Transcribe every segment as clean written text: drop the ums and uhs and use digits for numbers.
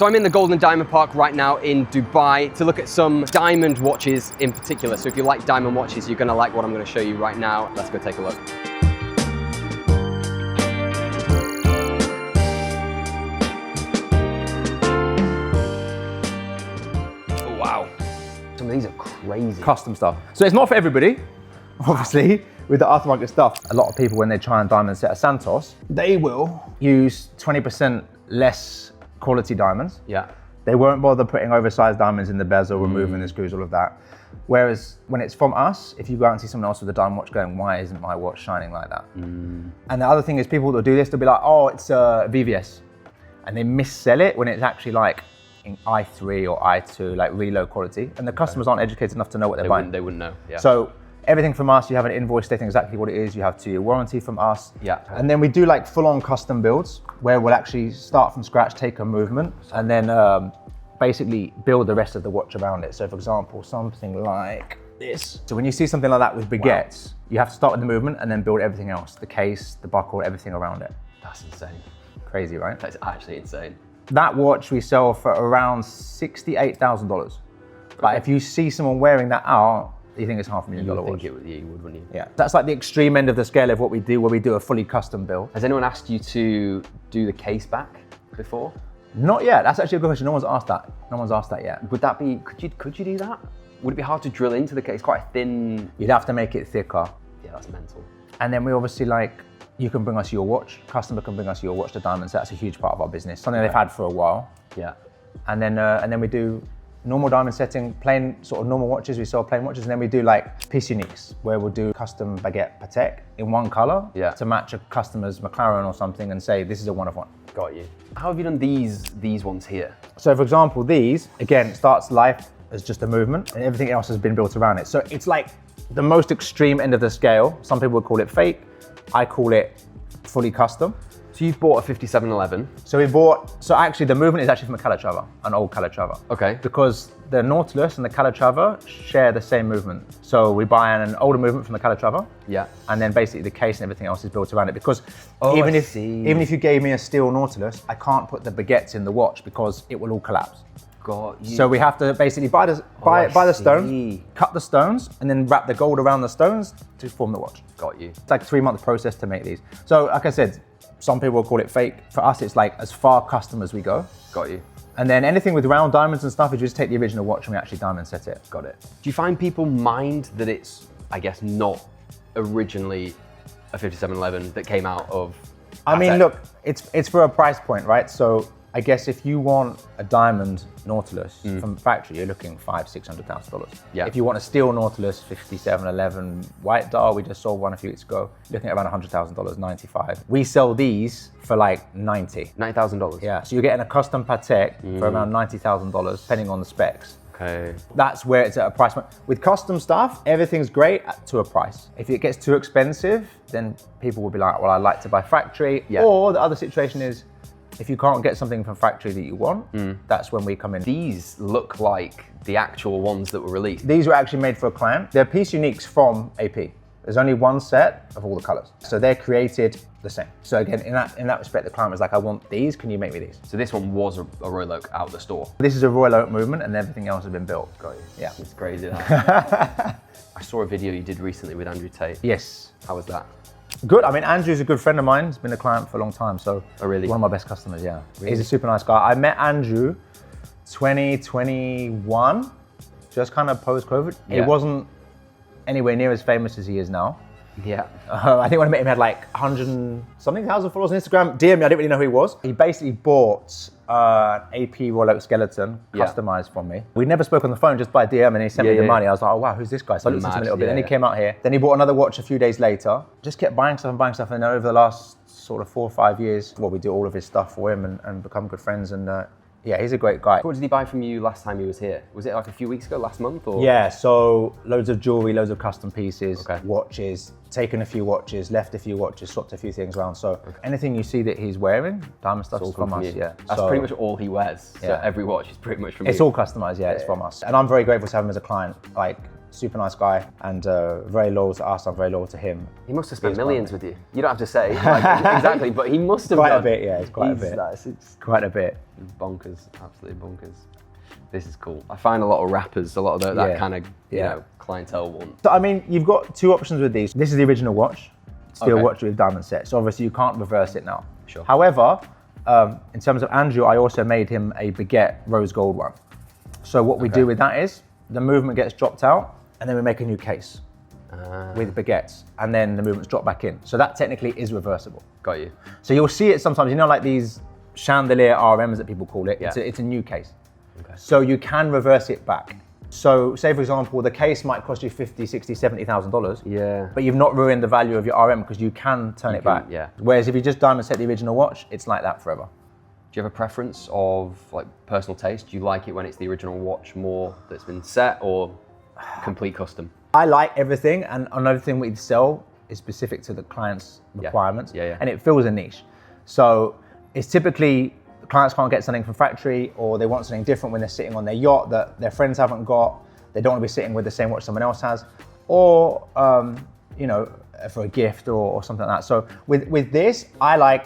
So I'm in the Gold and Diamond Park right now in Dubai to look at some diamond watches in particular. So if you like diamond watches, you're gonna like what I'm gonna show you right now. Let's go take a look. Oh, wow. Some of these are crazy. Custom stuff. So it's not for everybody, obviously, with the aftermarket stuff. A lot of people, when they try and diamond set a Santos, they will use 20% less quality diamonds. Yeah. They won't bother putting oversized diamonds in the bezel, removing the screws, all of that. Whereas when it's from us, if you go out and see someone else with a diamond watch going, why isn't my watch shining like that? And the other thing is people that do this, they'll be like, oh, it's a VVS. And they missell it when it's actually like in i3 or i2, like really low quality. And the customers aren't educated enough to know what they're buying. They wouldn't know, yeah. So everything from us, you have an invoice stating exactly what it is. You have 2-year warranty from us. Yeah. And then we do like full-on custom builds where we'll actually start from scratch, take a movement, and then basically build the rest of the watch around it. So for example, something like this. So when you see something like that with baguettes, you have to start with the movement and then build everything else, the case, the buckle, everything around it. That's insane. Crazy, right? That's actually insane. That watch we sell for around $68,000. But if you see someone wearing that out, you think it's $500,000 You would watch. think it would, you would, wouldn't you? Yeah, that's like the extreme end of the scale of what we do, where we do a fully custom build. Has anyone asked you to do the case back before? Not yet. That's actually a good question. No one's asked that. No one's asked that yet. Would that be, could you do that? Would it be hard to drill into the case? It's quite a thin. You'd have to make it thicker. Yeah, that's mental. And then we obviously you can bring us your watch. Customer can bring us your watch to diamond. So that's a huge part of our business. Something they've had for a while. Yeah. And then we do normal diamond setting, plain sort of normal watches. We sell plain watches, and then we do like piece uniques, where we'll do custom baguette Patek in one color to match a customer's McLaren or something, and say this is a one of one. Got you. How have you done these ones here? So for example, these, again, it starts life as just a movement and everything else has been built around it. So it's like the most extreme end of the scale. Some people would call it fake. I call it fully custom. So you've bought a 5711. So actually the movement is actually from a Calatrava, an old Calatrava. Okay. Because the Nautilus and the Calatrava share the same movement. So we buy an older movement from the Calatrava. Yeah. And then basically the case and everything else is built around it, because even if you gave me a steel Nautilus, I can't put the baguettes in the watch because it will all collapse. Got you. So we have to basically buy the stones, cut the stones, and then wrap the gold around the stones to form the watch. Got you. It's like a 3-month process to make these. So like I said, some people will call it fake. For us, it's like as far custom as we go. Got you. And then anything with round diamonds and stuff, you just take the original watch and we actually diamond set it. Got it. Do you find people mind that it's, I guess, not originally a 5711 that came out of Patek? I mean, look, it's for a price point, right? So I guess if you want a diamond Nautilus from factory, you're looking $500,000-$600,000. Yeah. If you want a steel Nautilus 5711 white dial, we just sold one a few weeks ago, looking at around $100,000, 95. We sell these for like $90,000. Yeah. So you're getting a custom Patek for around $90,000, depending on the specs. Okay. That's where it's at a price point. With custom stuff, everything's great to a price. If it gets too expensive, then people will be like, well, I'd like to buy factory. Yeah. Or the other situation is, if you can't get something from factory that you want, that's when we come in. These look like the actual ones that were released. These were actually made for a client. They're piece uniques from AP. There's only one set of all the colors. So they're created the same. So again, in that respect, the client was like, I want these, can you make me these? So this one was a Royal Oak out of the store. This is a Royal Oak movement and everything else has been built. Got you. Yeah. It's crazy. I saw a video you did recently with Andrew Tate. Yes. How was that? Good. I mean, Andrew's a good friend of mine. He's been a client for a long time. So really? One of my best customers, yeah. Really? He's a super nice guy. I met Andrew 2021, just kind of post-COVID. Yeah. He wasn't anywhere near as famous as he is now. Yeah. I think when I met him, he had like 100-something thousand followers on Instagram. DM me, I didn't really know who he was. He basically bought an AP Royal Oak skeleton, customized from me. We never spoke on the phone, just by DM, and he sent me the money. I was like, oh wow, who's this guy? So I looked at him a little bit. Then he came out here. Then he bought another watch a few days later. Just kept buying stuff. And then over the last sort of 4 or 5 years, we do all of his stuff for him and become good friends. And yeah, he's a great guy. What did he buy from you last time he was here? Was it like a few weeks ago, last month? Or? Yeah, so loads of jewelry, loads of custom pieces, watches, taken a few watches, left a few watches, swapped a few things around. So anything you see that he's wearing, diamond stuff is from us. Yeah, that's pretty much all he wears. So every watch is pretty much from you. It's all customized, it's from us. And I'm very grateful to have him as a client. Like, super nice guy, and very loyal to us. I'm very loyal to him. He must have spent millions with you. You don't have to say like, exactly, but he must have quite done. a bit. Yeah, it's quite a bit. It's quite a bit. Bonkers, absolutely bonkers. This is cool. I find a lot of rappers, a lot of that kind of you know clientele one. So I mean, you've got two options with these. This is the original watch, steel Okay. watch with diamond set. So obviously you can't reverse it now. Sure. However, in terms of Andrew, I also made him a baguette rose gold one. So what we do with that is the movement gets dropped out, and then we make a new case with baguettes, and then the movement's dropped back in. So that technically is reversible. Got you. So you'll see it sometimes, you know, like these chandelier RMs that people call it. Yeah. It's a new case. Okay. So you can reverse it back. So say for example, the case might cost you $50,000, $60,000, $70,000. Yeah. But you've not ruined the value of your RM because you can turn it back. Yeah. Whereas if you just diamond set the original watch, it's like that forever. Do you have a preference of like personal taste? Do you like it when it's the original watch more that's been set, or complete custom? I like everything, and another thing we sell is specific to the client's requirements. Yeah. And it fills a niche. So it's typically clients can't get something from factory, or they want something different when they're sitting on their yacht that their friends haven't got. They don't want to be sitting with the same watch someone else has, or you know, for a gift or something like that. So with this, I like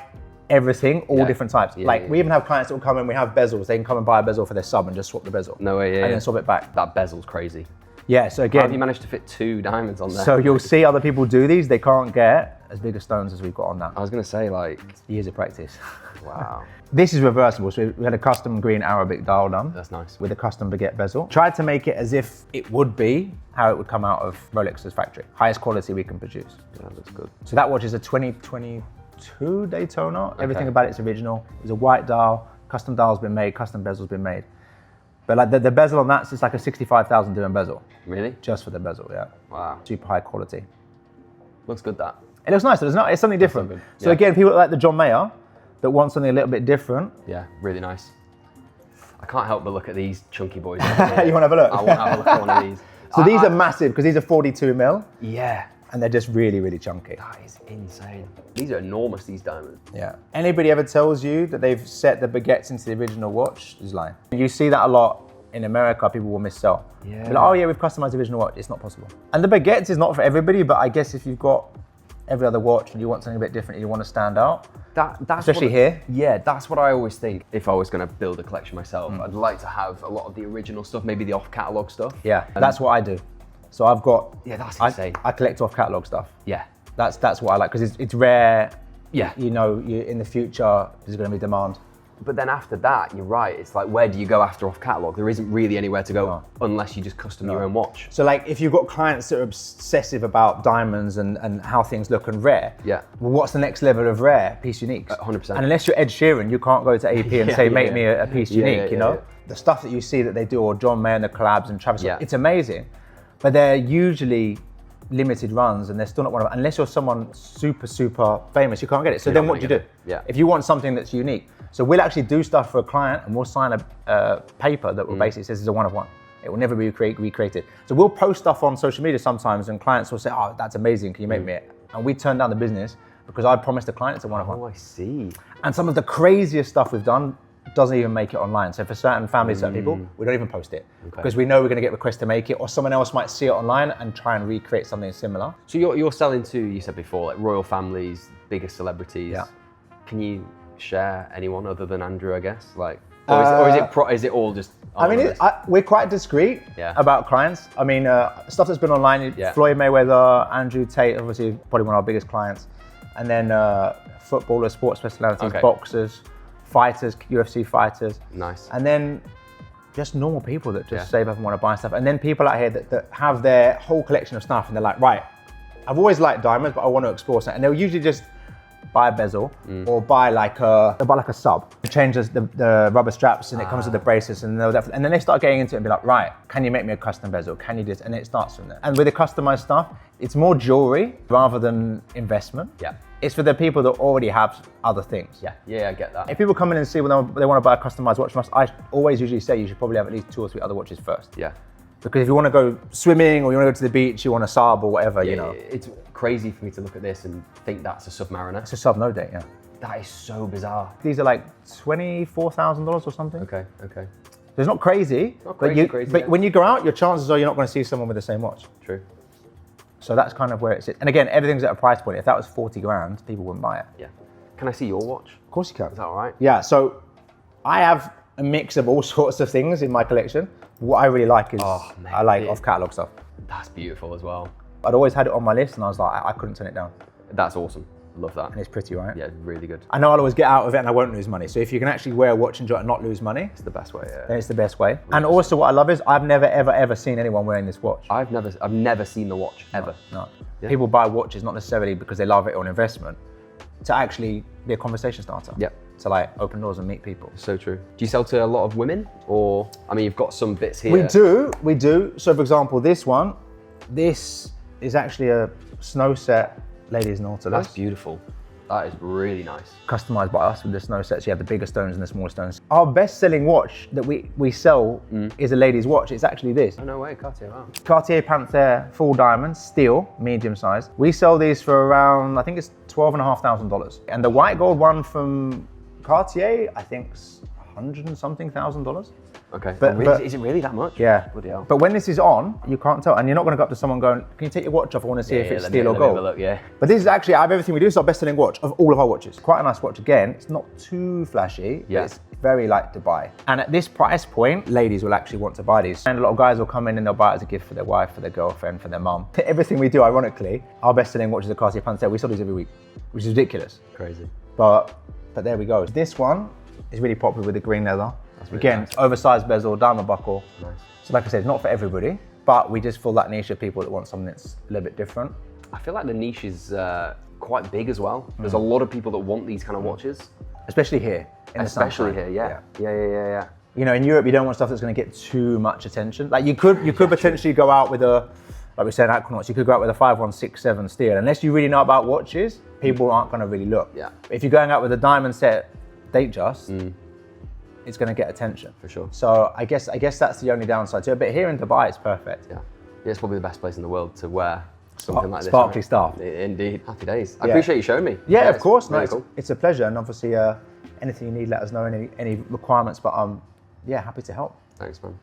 everything, all different types. We even have clients that will come in, we have bezels. They can come and buy a bezel for their sub and just swap the bezel. No way, and then swap it back. That bezel's crazy. Yeah, so How again, have you managed to fit 2 diamonds on there? so you'll see other people do these, they can't get as big a stones as we've got on that. I was gonna say like, Years of practice. wow. This is reversible, so we had a custom green Arabic dial done. That's nice. With a custom baguette bezel. Tried to make it as if it would be how it would come out of Rolex's factory. Highest quality we can produce. Yeah, that looks good. So that watch is a 2022 Daytona. Everything about it's original. It's a white dial, custom dial's been made, custom bezel's been made. But like the bezel on that's just like a 65,000 dirham bezel. Really? Just for the bezel, yeah. Wow. Super high quality. Looks good, that. It looks nice, it's something different. good. So Yeah. again, people like the John Mayer that want something a little bit different. Yeah, really nice. I can't help but look at these chunky boys. You want to have a look? I want to have a look at one of these. So these are massive because these are 42 mil. Yeah. And they're just really, really chunky. That is insane. These are enormous, these diamonds. Yeah. Anybody ever tells you that they've set the baguettes into the original watch is lying. You see that a lot in America, people will missell. Yeah. They're like, oh yeah, we've customized the original watch. It's not possible. And the baguettes is not for everybody, but I guess if you've got every other watch and you want something a bit different and you want to stand out, That's especially here. Yeah, that's what I always think. If I was going to build a collection myself, I'd like to have a lot of the original stuff, maybe the off-catalog stuff. Yeah, that's what I do. So I've got, Yeah, that's insane. I collect off-catalog stuff. Yeah. That's what I like, because it's rare. Yeah. You know, in the future, there's going to be demand. But then after that, you're right. It's like, where do you go after off catalog? There isn't really anywhere to go unless you just custom your own watch. So like, if you've got clients that are obsessive about diamonds and how things look and rare, well, what's the next level of rare? Piece unique. 100%. And unless you're Ed Sheeran, you can't go to AP and say, make me a piece unique, you know? The stuff that you see that they do, or John Mayer and the collabs and Travis, it's amazing. But they're usually limited runs and they're still not one of, unless you're someone super, super famous, you can't get it. So then what do you do? Yeah. If you want something that's unique. So we'll actually do stuff for a client and we'll sign a paper that will basically says it's a one of one. It will never be recreated. So we'll post stuff on social media sometimes and clients will say, oh, that's amazing, can you make me it? And we turn down the business because I promised the client it's a one of one. Oh, I see. And some of the craziest stuff we've done doesn't even make it online. So for certain families, certain people, we don't even post it because we know we're going to get requests to make it, or someone else might see it online and try and recreate something similar. So you're selling to, you said before, like royal families, biggest celebrities. Yeah. Can you share anyone other than Andrew, I guess? Like, or is it all just? I mean, we're quite discreet about clients. I mean, stuff that's been online, Floyd Mayweather, Andrew Tate, obviously probably one of our biggest clients. And then footballers, sports personalities, boxers, fighters, UFC fighters. Nice. And then just normal people that just save up and want to buy stuff. And then people out here that have their whole collection of stuff and they're like, right, I've always liked diamonds, but I want to explore something. And they'll usually just buy a bezel or buy like a sub. Change the rubber straps and it comes with the bracelets and then they start getting into it and be like, right, can you make me a custom bezel? Can you do this? And it starts from there. And with the customized stuff, it's more jewelry rather than investment. Yeah. It's for the people that already have other things. Yeah, I get that. If people come in and see when they want to buy a customized watch from us, I always usually say you should probably have at least 2 or 3 other watches first. Yeah. Because if you want to go swimming or you want to go to the beach, you want a sub or whatever, you know. It's crazy for me to look at this and think that's a Submariner. It's a sub, no date, yeah. That is so bizarre. These are like $24,000 or something. Okay. So it's not crazy. Not crazy, but when you go out, your chances are you're not going to see someone with the same watch. True. So that's kind of where it sits. And again, everything's at a price point. If that was 40 grand, people wouldn't buy it. Yeah. Can I see your watch? Of course you can. Is that all right? Yeah, so I have a mix of all sorts of things in my collection. What I really like is I like off-catalog stuff. That's beautiful as well. I'd always had it on my list and I was like, I couldn't turn it down. That's awesome. Love that. And it's pretty, right? Yeah, really good. I know I'll always get out of it and I won't lose money. So if you can actually wear a watch and not lose money, It's the best way, yeah. then it's the best way. And also what I love is I've never, ever seen anyone wearing this watch. I've never seen the watch, ever. No. Yeah. People buy watches not necessarily because they love it or an investment, to actually be a conversation starter. Yep. To like open doors and meet people. So true. Do you sell to a lot of women? Or, I mean, you've got some bits here. We do. So for example, this is actually a snow set ladies Nautilus. That's beautiful. That is really nice. Customized by us with the snow sets. You have the bigger stones and the smaller stones. Our best selling watch that we sell is a ladies watch. It's actually this. Oh, no way, Cartier, wow. Cartier Panthère full diamond, steel, medium size. We sell these for around, I think it's $12,500. And the white gold one from Cartier, I think it's $100 and something thousand. Okay, But is it really that much? Yeah. Bloody hell. But when this is on, you can't tell. And you're not going to go up to someone going, can you take your watch off? I want to see if it's steel or gold. Look, yeah. But this is actually, out of everything we do, it's our best selling watch of all of our watches. Quite a nice watch. Again, it's not too flashy. Yeah. It's very like Dubai. And at this price point, ladies will actually want to buy these. And a lot of guys will come in and they'll buy it as a gift for their wife, for their girlfriend, for their mum. Everything we do, ironically, our best selling watch is a Cartier Panthère. We sell these every week, which is ridiculous. Crazy. But there we go. This one is really popular with the green leather. Really Again, nice. oversized bezel, diamond buckle. Nice. So like I said, it's not for everybody, but we just fill that niche of people that want something that's a little bit different. I feel like the niche is quite big as well. There's a lot of people that want these kind of watches. Especially here. Especially here, yeah. Yeah. You know, in Europe, you don't want stuff that's going to get too much attention. Like you could potentially go out with a, like we said, Aquanauts, you could go out with a 5167 steel. Unless you really know about watches, people aren't going to really look. Yeah. If you're going out with a diamond set Datejust, it's going to get attention. For sure. So I guess that's the only downside to it. But here in Dubai, it's perfect. Yeah. It's probably the best place in the world to wear something like this. Sparkly stuff. Indeed. Happy days. I appreciate you showing me. Yeah, of course. Really No, cool. it's a pleasure. And obviously, anything you need, let us know, any requirements. But yeah, happy to help. Thanks, man.